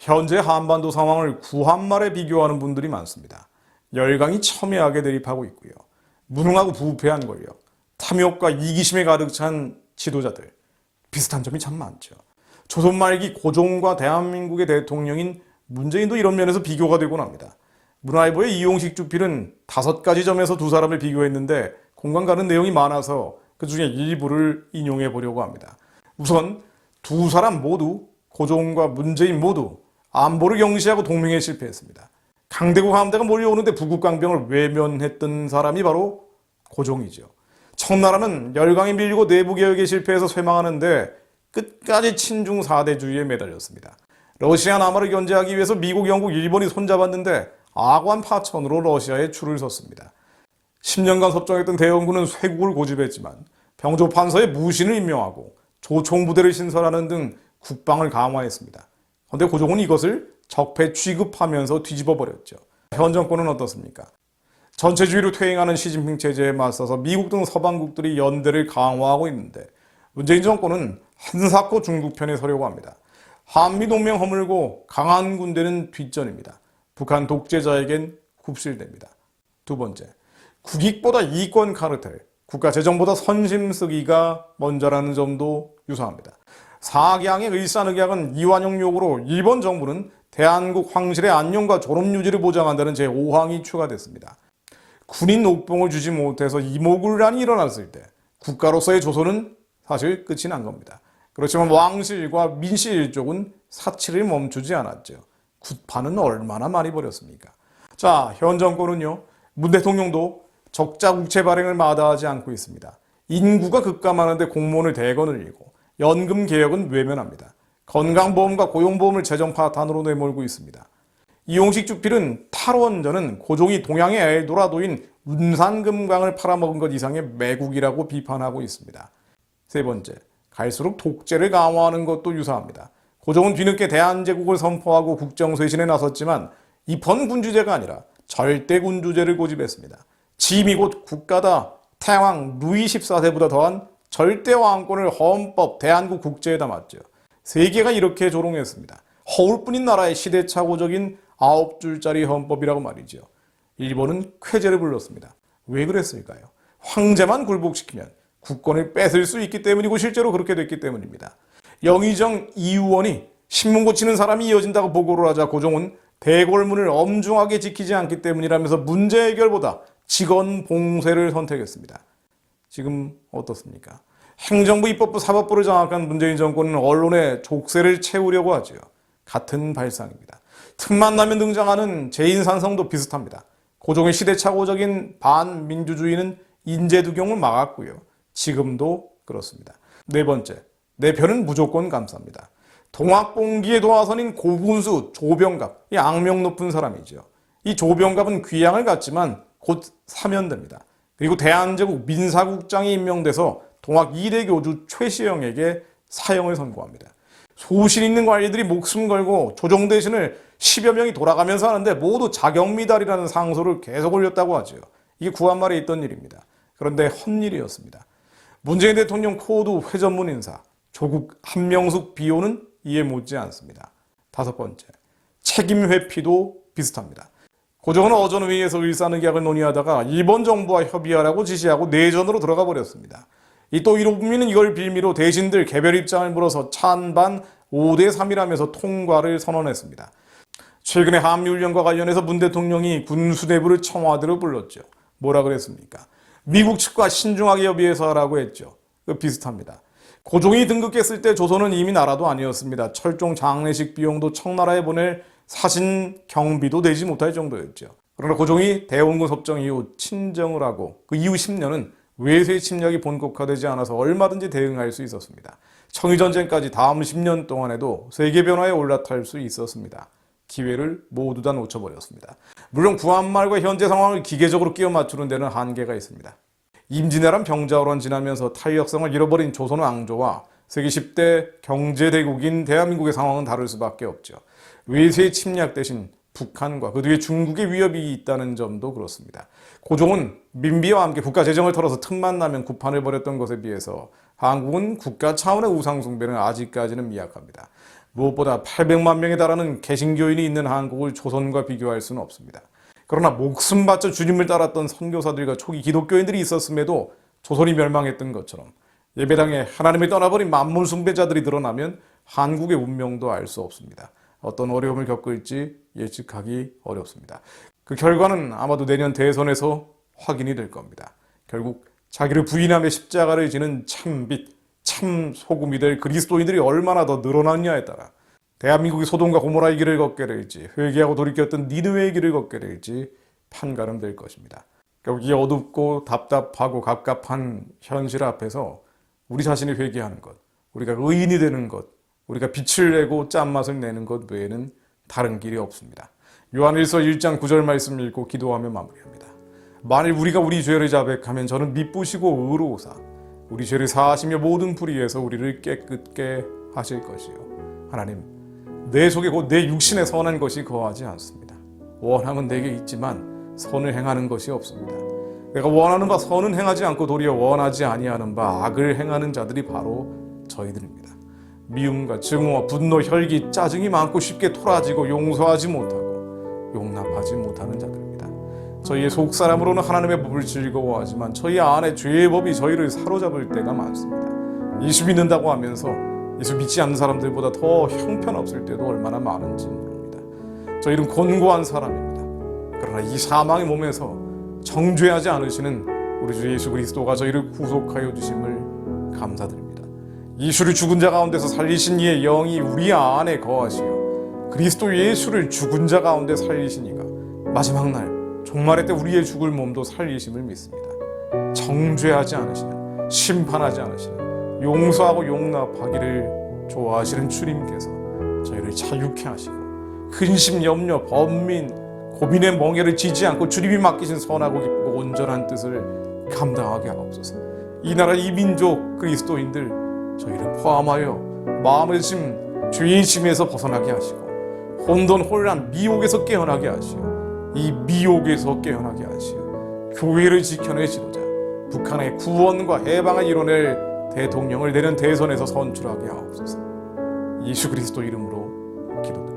현재 한반도 상황을 구한말에 비교하는 분들이 많습니다. 열강이 첨예하게 대립하고 있고요. 무능하고 부패한 권력, 탐욕과 이기심에 가득 찬 지도자들, 비슷한 점이 참 많죠. 조선 말기 고종과 대한민국의 대통령인 문재인도 이런 면에서 비교가 되곤 합니다. 문화일보의 이용식 주필은 5가지 점에서 두 사람을 비교했는데 공감 가는 내용이 많아서 그 중에 일부를 인용해 보려고 합니다. 우선 두 사람 모두, 고종과 문재인 모두 안보를 경시하고 동맹에 실패했습니다. 강대국 함대가 몰려오는데 부국강병을 외면했던 사람이 바로 고종이죠. 청나라는 열강에 밀리고 내부개혁에 실패해서 쇠망하는데 끝까지 친중 4대주의에 매달렸습니다. 러시아 남하를 견제하기 위해서 미국, 영국, 일본이 손잡았는데 아관 파천으로 러시아에 줄을 섰습니다. 10년간 섭정했던 대원군은 쇄국을 고집했지만 병조판서에 무신을 임명하고 조총부대를 신설하는 등 국방을 강화했습니다. 그런데 고종은 이것을 적폐 취급하면서 뒤집어 버렸죠. 현 정권은 어떻습니까? 전체주의로 퇴행하는 시진핑 체제에 맞서서 미국 등 서방국들이 연대를 강화하고 있는데 문재인 정권은 한사코 중국 편에 서려고 합니다. 한미동맹 허물고 강한 군대는 뒷전입니다. 북한 독재자에겐 굽실됩니다. 두 번째, 국익보다 이권 카르텔, 국가 재정보다 선심 쓰기가 먼저라는 점도 유사합니다. 사기양의 일산의학은 이완용 요구로 일본 정부는 대한국 황실의 안녕과 졸업 유지를 보장한다는 제5항이 추가됐습니다. 군인 옥봉을 주지 못해서 이모군란이 일어났을 때 국가로서의 조선은 사실 끝이 난 겁니다. 그렇지만 왕실과 민실 일족은 사치를 멈추지 않았죠. 굿판은 얼마나 많이 벌였습니까? 자, 현 정권은요, 문 대통령도 적자 국채 발행을 마다하지 않고 있습니다. 인구가 급감하는데 공무원을 대거 늘리고 연금 개혁은 외면합니다. 건강보험과 고용보험을 재정 파탄으로 내몰고 있습니다. 이용식 주필은 탈원전은 고종이 동양의 엘도라도인 운산금강을 팔아먹은 것 이상의 매국이라고 비판하고 있습니다. 세 번째, 갈수록 독재를 강화하는 것도 유사합니다. 고종은 뒤늦게 대한제국을 선포하고 국정쇄신에 나섰지만 입헌군주제가 아니라 절대군주제를 고집했습니다. 짐이 곧 국가다. 태왕 루이 14세보다 더한 절대왕권을 헌법 대한국 국제에 담았죠. 세계가 이렇게 조롱했습니다. 허울뿐인 나라의 시대착오적인 9줄짜리 헌법이라고 말이죠. 일본은 쾌제를 불렀습니다. 왜 그랬을까요? 황제만 굴복시키면 국권을 뺏을 수 있기 때문이고 실제로 그렇게 됐기 때문입니다. 영의정 이우원이 신문 고치는 사람이 이어진다고 보고를 하자 고종은 대궐문을 엄중하게 지키지 않기 때문이라면서 문제 해결보다 직원 봉쇄를 선택했습니다. 지금 어떻습니까? 행정부, 입법부, 사법부를 장악한 문재인 정권은 언론에 족쇄를 채우려고 하죠. 같은 발상입니다. 틈만 나면 등장하는 재인산성도 비슷합니다. 고종의 시대착오적인 반민주주의는 인재두경을 막았고요. 지금도 그렇습니다. 네 번째, 내 편은 무조건 감쌉니다. 동학봉기의 도화선인 고군수 조병갑, 이 악명 높은 사람이죠. 이 조병갑은 귀양을 갖지만 곧 사면됩니다. 그리고 대한제국 민사국장이 임명돼서 동학 2대 교주 최시영에게 사형을 선고합니다. 소신 있는 관리들이 목숨 걸고 조정 대신을 10여 명이 돌아가면서 하는데 모두 자격미달이라는 상소를 계속 올렸다고 하죠. 이게 구한말에 있던 일입니다. 그런데 헛일이었습니다. 문재인 대통령 코드 회전문 인사, 조국 한명숙 비호는 이해 못지 않습니다. 다섯 번째, 책임 회피도 비슷합니다. 고종은 어전회의에서 일산의학을 논의하다가 일본 정부와 협의하라고 지시하고 내전으로 들어가 버렸습니다. 또 이로부미는 이걸 빌미로 대신들 개별 입장을 물어서 찬반 5대3이라면서 통과를 선언했습니다. 최근에 한미훈련과 관련해서 문 대통령이 군수대부를 청와대로 불렀죠. 뭐라 그랬습니까? 미국 측과 신중하게 협의해서 하라고 했죠. 비슷합니다. 고종이 등극했을 때 조선은 이미 나라도 아니었습니다. 철종 장례식 비용도 청나라에 보낼 사신 경비도 내지 못할 정도였죠. 그러나 고종이 대원군 섭정 이후 친정을 하고 그 이후 10년은 외세 침략이 본격화되지 않아서 얼마든지 대응할 수 있었습니다. 청일전쟁까지 다음 10년 동안에도 세계 변화에 올라탈 수 있었습니다. 기회를 모두 다 놓쳐버렸습니다. 물론 구한말과 현재 상황을 기계적으로 끼워 맞추는 데는 한계가 있습니다. 임진왜란 병자호란 지나면서 탄력성을 잃어버린 조선 왕조와 세계 10대 경제대국인 대한민국의 상황은 다를 수밖에 없죠. 외세 침략 대신 북한과 그 뒤에 중국의 위협이 있다는 점도 그렇습니다. 고종은 민비와 함께 국가 재정을 털어서 틈만 나면 구판을 벌였던 것에 비해서 한국은 국가 차원의 우상숭배는 아직까지는 미약합니다. 무엇보다 800만 명에 달하는 개신교인이 있는 한국을 조선과 비교할 수는 없습니다. 그러나 목숨 바쳐 주님을 따랐던 선교사들과 초기 기독교인들이 있었음에도 조선이 멸망했던 것처럼 예배당에 하나님을 떠나버린 만물 숭배자들이 드러나면 한국의 운명도 알 수 없습니다. 어떤 어려움을 겪을지 예측하기 어렵습니다. 그 결과는 아마도 내년 대선에서 확인이 될 겁니다. 결국 자기를 부인하며 십자가를 지는 참빛, 참 소금이 될 그리스도인들이 얼마나 더 늘어났냐에 따라 대한민국이 소돔과 고모라의 길을 걷게 될지 회개하고 돌이켰던 니느웨의 길을 걷게 될지 판가름될 것입니다. 결국 이 어둡고 답답하고 갑갑한 현실 앞에서 우리 자신이 회개하는 것, 우리가 의인이 되는 것, 우리가 빛을 내고 짠맛을 내는 것 외에는 다른 길이 없습니다. 요한일서 1장 9절 말씀 읽고 기도하며 마무리합니다. 만일 우리가 우리 죄를 자백하면 저는 미쁘시고 의로우사 우리 죄를 사하시며 모든 불의에서 우리를 깨끗게 하실 것이요. 하나님, 내 속에 곧 내 육신에 선한 것이 거하지 않습니다. 원함은 내게 있지만 선을 행하는 것이 없습니다. 내가 원하는 바 선은 행하지 않고 도리어 원하지 아니하는 바 악을 행하는 자들이 바로 저희들입니다. 미움과 증오와 분노, 혈기, 짜증이 많고 쉽게 토라지고 용서하지 못하고 용납하지 못하는 자들입니다. 저희의 속사람으로는 하나님의 법을 즐거워하지만 저희 안에 죄의 법이 저희를 사로잡을 때가 많습니다. 예수 믿는다고 하면서 예수 믿지 않는 사람들보다 더 형편없을 때도 얼마나 많은지 모릅니다. 저희는 곤고한 사람입니다. 그러나 이 사망의 몸에서 정죄하지 않으시는 우리 주 예수 그리스도가 저희를 구속하여 주심을 감사드립니다. 예수를 죽은 자 가운데서 살리신 이의 영이 우리 안에 거하시어 그리스도 예수를 죽은 자 가운데 살리신 이가 마지막 날 종말의 때 우리의 죽을 몸도 살리심을 믿습니다. 정죄하지 않으시는, 심판하지 않으시는, 용서하고 용납하기를 좋아하시는 주님께서 저희를 자유케 하시고 근심, 염려, 번민, 고민의 멍에를 지지 않고 주님이 맡기신 선하고 기쁘고 온전한 뜻을 감당하게 하옵소서. 이 나라 이 민족 그리스도인들 저희를 포함하여 마음의 짐, 죄의 짐에서 벗어나게 하시고 혼돈, 혼란, 미혹에서 깨어나게 하시고 이 미혹에서 깨어나게 하시어 교회를 지켜낼 지도자, 북한의 구원과 해방을 이뤄낼 대통령을 내년 대선에서 선출하게 하옵소서. 예수 그리스도 이름으로 기도드립니다.